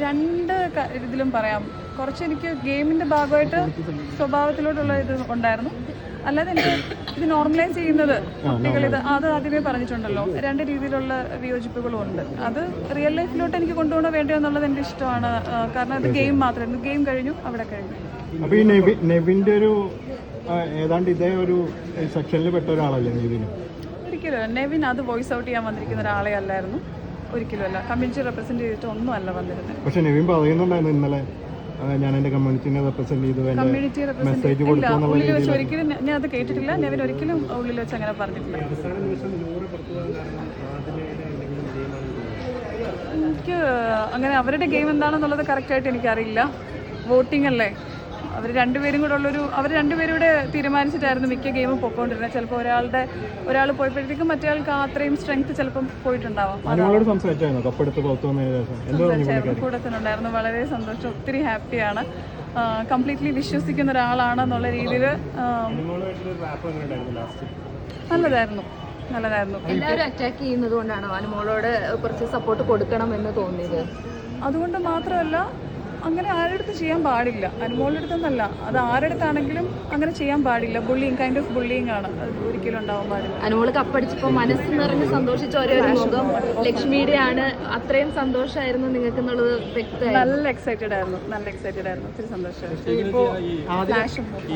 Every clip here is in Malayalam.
രണ്ട് ഇതിലും പറയാം. കുറച്ച് എനിക്ക് ഗെയിമിൻ്റെ ഭാഗമായിട്ട് സ്വഭാവത്തിലോട്ടുള്ള ഇത് ഉണ്ടായിരുന്നു. അല്ലാതെ എനിക്ക് ഇത് നോർമലൈസ് ചെയ്യുന്നത് കുട്ടികളിത് അത് ആദ്യമേ പറഞ്ഞിട്ടുണ്ടല്ലോ, രണ്ട് രീതിയിലുള്ള വിയോജിപ്പുകളും ഉണ്ട്. അത് റിയൽ ലൈഫിലോട്ട് എനിക്ക് കൊണ്ടുപോകണോ വേണ്ടോ എന്നുള്ളത് എൻ്റെ ഇഷ്ടമാണ്. കാരണം അത് ഗെയിം മാത്രമായിരുന്നു. ഗെയിം കഴിഞ്ഞു, അവിടെ കഴിഞ്ഞു. അപ്പോൾ ഈ നെവിൻ്റെ ഒരു ഏതാണ്ട് ഇതേ ഒരു സെക്ഷനിൽ പെട്ട ഒരാളല്ലേ നെവിൻ? ഒരിക്കലും നെവിൻ അത് വോയിസ് ഔട്ട് ചെയ്യാൻ വന്നിരിക്കുന്ന ഒരാളെ അല്ലായിരുന്നു. ഒരിക്കലും അല്ല. കമ്മ്യൂണിറ്റി റെപ്രസെന്റ് ചെയ്തിട്ട് ഒന്നും അല്ല വന്നിരുന്നത്. പക്ഷെ നെവിൻ പറയുന്നുണ്ടായിരുന്നു ഇന്നലെ ഞാൻ എന്റെ കമ്മ്യൂണിറ്റിനെ റെപ്രസെന്റ് ചെയ്തു, മെസ്സേജ് കൊടുത്തു. ഉള്ളിൽ വെച്ച് ഒരിക്കലും ഞാൻ അത് കേട്ടിട്ടില്ല. നെവിൻ ഒരിക്കലും ഉള്ളിൽ വെച്ച് അങ്ങനെ പറഞ്ഞിട്ടില്ല. എനിക്ക് അങ്ങനെ അവരുടെ ഗെയിം എന്താണെന്നുള്ളത് കറക്റ്റായിട്ട് എനിക്കറിയില്ല. വോട്ടിംഗ് അല്ലേ, അവർ രണ്ടുപേരും രണ്ടുപേരുടെ തീരുമാനിച്ചിട്ടായിരുന്നു മിക്ക ഗെയിമും പൊയ്ക്കൊണ്ടിരുന്നത്. ചിലപ്പോൾ ഒരാൾ പോയപ്പോഴത്തേക്കും മറ്റേ ആൾക്ക് അത്രയും സ്ട്രെങ്ത് ചിലപ്പം പോയിട്ടുണ്ടാവാം. കൂടെ തന്നെ ഉണ്ടായിരുന്നു. വളരെ സന്തോഷം, ഒത്തിരി ഹാപ്പിയാണ്. കംപ്ലീറ്റ്ലി വിശ്വസിക്കുന്ന ഒരാളാണെന്നുള്ള രീതിയിൽ നല്ലതായിരുന്നു. എല്ലാവരും അറ്റാക്ക് ചെയ്യുന്നത് കൊണ്ടാണോ അനുമോളോട് കുറച്ച് സപ്പോർട്ട് കൊടുക്കണം എന്ന് തോന്നിയത്? അതുകൊണ്ട് മാത്രമല്ല, അങ്ങനെ ആരുടെ അടുത്ത് ചെയ്യാൻ പാടില്ല. അനുമോളുടെ അടുത്തൊന്നല്ല, അത് ആരുടെ അടുത്താണെങ്കിലും അങ്ങനെ ചെയ്യാൻ പാടില്ല. ബുള്ളിങ്, കൈൻഡ് ഓഫ് ബുള്ളിങ് ആണ്. അത് ഒരിക്കലും ഉണ്ടാവാൻ പാടില്ല. അനുമോള് കപ്പടിച്ചപ്പോൾ മനസ്സ് നിറഞ്ഞ് സന്തോഷിച്ച ഒരേ ഒരു മുഖം ലക്ഷ്മിയുടെ ആണ്. അത്രയും സന്തോഷമായിരുന്നു നിങ്ങൾക്ക് എന്നുള്ളത് വ്യക്തമായി. നല്ല എക്സൈറ്റഡ് ആയിരുന്നു. ഒത്തിരി സന്തോഷമായിരുന്നു.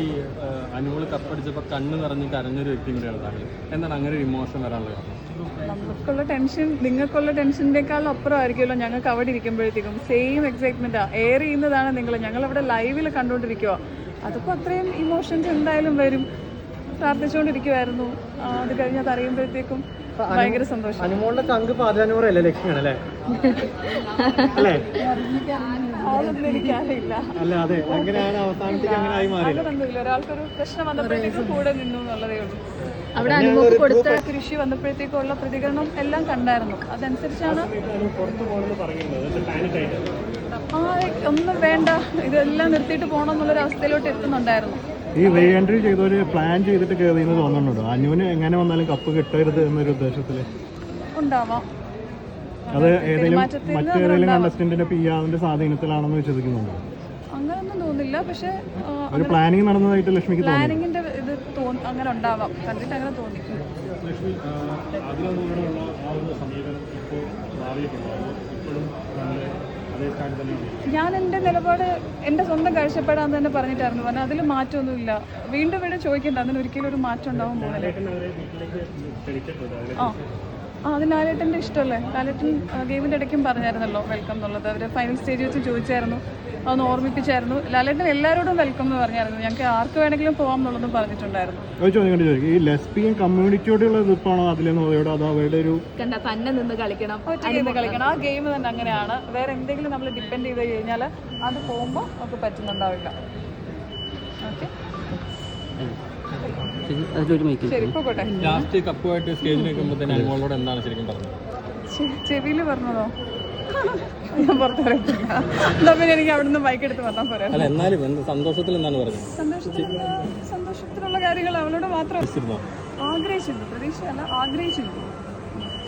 ഈ അനുമോള് കപ്പടിച്ചപ്പോൾ കണ്ണ് നിറഞ്ഞ് കരഞ്ഞൊരു വ്യക്തി കൂടെയാണ് താങ്കൾ. എന്താണ് അങ്ങനെ ഒരു ഇമോഷൻ വരാനുള്ള കാരണം? നമുക്കുള്ള ടെൻഷൻ നിങ്ങൾക്കുള്ള ടെൻഷനേക്കാൾ അപ്പുറമായിരിക്കുമല്ലോ ഞങ്ങൾക്ക് അവിടെ ഇരിക്കുമ്പോഴത്തേക്കും. സെയിം എക്സൈറ്റ്മെൻറ്റാ. എയർ ചെയ്യുന്നതാണ് ഞങ്ങളവിടെ ലൈവിൽ കണ്ടുകൊണ്ടിരിക്കുക. അതിപ്പോൾ അത്രയും ഇമോഷൻസ് എന്തായാലും വരും. പ്രാർത്ഥിച്ചുകൊണ്ടിരിക്കുമായിരുന്നു. അത് കഴിഞ്ഞ് അത് അറിയുമ്പോഴത്തേക്കും ഭയങ്കര സന്തോഷം. അനുമോളുടെ ചങ്ക് പാചാനൂറല്ലേ ലക്ഷ്മിയാണ് അല്ലേ? അതൊന്നും എനിക്കറിയില്ല. അതൊന്നുമില്ല. ഒരാൾക്കൊരു പ്രശ്നം വന്നപ്പോഴത്തേക്കും കൂടെ നിന്നു എന്നുള്ളതേ ഉള്ളൂ. അവിടെ അനുമോൾക്ക് കൊടുത്ത കൃഷി വന്നപ്പോഴത്തേക്കുള്ള പ്രതികരണം എല്ലാം കണ്ടായിരുന്നു. അതനുസരിച്ചാണ് ഒന്നും വേണ്ട, ഇതെല്ലാം നിർത്തിയിട്ട് പോകണം എന്നുള്ളൊരു അവസ്ഥയിലോട്ട് എത്തുന്നുണ്ടായിരുന്നു. ഈ റീ എൻട്രി ചെയ്തൊരു പ്ലാൻ ചെയ്തിട്ട് കയറിയെന്ന് തോന്നുന്നുണ്ടോ? അനുവിന് എങ്ങനെ വന്നാലും കപ്പ് കിട്ടരുത് എന്നൊരു ഉദ്ദേശത്തില് ഉണ്ടാവാം. അത് മറ്റേതെങ്കിലും കണ്ടസ്റ്റന്റിന്റെ പിയാവിന്റെ സ്വാധീനത്തിലാണെന്ന് വിശ്വസിക്കുന്നുണ്ടോ? അങ്ങനൊന്നും തോന്നില്ല. പക്ഷെ ഒരു പ്ലാനിങ് നടന്നതായിട്ട് ലക്ഷ്മിക്ക് പ്ലാനിങ്ങിന്റെ ഇത് അങ്ങനെ ഉണ്ടാവാം. കണ്ടിട്ട് അങ്ങനെ തോന്നി. ഞാൻ എൻ്റെ നിലപാട് എൻ്റെ സ്വന്തം കാഴ്ചപ്പാടാന്ന് തന്നെ പറഞ്ഞിട്ടായിരുന്നു പറഞ്ഞത്. അതിൽ മാറ്റമൊന്നുമില്ല. വീണ്ടും ചോദിക്കണ്ട, അതിന് ഒരിക്കലും ഒരു മാറ്റം ഉണ്ടാവും പോകുന്നില്ല. അത് ലാലേട്ടൻ്റെ ഇഷ്ടമല്ലേ. ലാലേട്ടൻ ഗെയിമിൻ്റെ ഇടയ്ക്കും പറഞ്ഞായിരുന്നല്ലോ വെൽക്കം എന്നുള്ളത്. അവർ ഫൈനൽ സ്റ്റേജ് വെച്ച് ചോദിച്ചായിരുന്നു, അതൊന്ന് ഓർമ്മിപ്പിച്ചായിരുന്നു. ലാലേട്ടൻ എല്ലാവരോടും വെൽക്കം എന്ന് പറഞ്ഞായിരുന്നു. ഞങ്ങൾക്ക് ആർക്ക് വേണമെങ്കിലും പോകാം എന്നുള്ളതും പറഞ്ഞിട്ടുണ്ടായിരുന്നു. ഈ ലെസ്ബിയൻ കമ്മ്യൂണിറ്റിയോടുള്ള എതിർപ്പാണോ അതിലെന്നോട്? അത് അവരുടെ ഒരു തന്നെ നിന്ന് കളിക്കണം, ഒറ്റയ്ക്ക് കളിക്കണം. ആ ഗെയിം തന്നെ അങ്ങനെയാണ്. വേറെ എന്തെങ്കിലും നമ്മൾ ഡിപ്പെൻഡ് ചെയ്ത് കഴിഞ്ഞാൽ അത് പോകുമ്പോൾ നമുക്ക് പറ്റുന്നുണ്ടാവില്ല. ഓക്കെ, ലാസ്റ്റ് കപ്പുമായിട്ട് സ്റ്റേജിൽ നിൽക്കുമ്പോൾ തന്നെ അനുമോളോട് എന്താണ് ശരിക്കും പറഞ്ഞത്? ചെവിയിൽ പറഞ്ഞതോ? ഞാൻ പുറത്തു പറയത്തില്ല. എന്താ പിന്നെ എനിക്ക് അവിടെ നിന്ന് ബൈക്ക് എടുത്ത് പറഞ്ഞാൽ പോരാ. എന്നാലും സന്തോഷത്തിൽ എന്താണ് പറഞ്ഞത്? സന്തോഷത്തിലുള്ള കാര്യങ്ങൾ അവളോട് മാത്രം ആഗ്രഹിച്ചിരുന്നു. പ്രതീക്ഷയല്ല, ആഗ്രഹിച്ചിരുന്നു.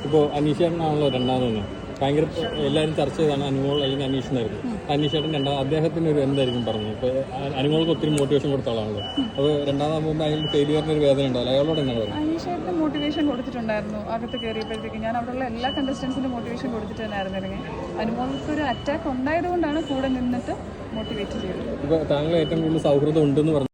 ഇപ്പോൾ അനീഷേട്ടനാണല്ലോ രണ്ടാമതൊന്ന് ഭയങ്കര എല്ലാവരും ചർച്ച ചെയ്താണ് അനുമോൾ അല്ലെങ്കിൽ അനീഷനായിരുന്നു. അനീഷേട്ടൻ അദ്ദേഹത്തിന് ഒരു എന്തായിരിക്കും പറഞ്ഞത്? ഇപ്പോൾ അനുമോൾക്ക് ഒത്തിരി മോട്ടിവേഷൻ കൊടുത്ത ആളാണല്ലോ. അപ്പോൾ രണ്ടാമതാകുമ്പോൾ അയാൾ ഫെയിലിയറിന് ഒരു വേദന ഉണ്ടാവില്ല. അയാളോട് എന്താണ് പറഞ്ഞത്? അനീഷേട്ടന് മോട്ടിവേഷൻ കൊടുത്തിട്ടുണ്ടായിരുന്നു. അകത്ത് കയറിയപ്പോഴത്തേക്ക് ഞാൻ അവിടെയുള്ള എല്ലാ കണ്ടസ്റ്റൻസിനും മോട്ടിവേഷൻ കൊടുത്തിട്ട് തന്നെയായിരുന്നു ഇറങ്ങി. അനുമോൾക്ക് ഒരു അറ്റാക്ക് ഉണ്ടായതുകൊണ്ടാണ് കൂടെ നിന്നിട്ട് മോട്ടിവേറ്റ് ചെയ്തത്. ഇപ്പോൾ താങ്കൾ ഏറ്റവും കൂടുതൽ സൗഹൃദം ഉണ്ടെന്ന് പറഞ്ഞു.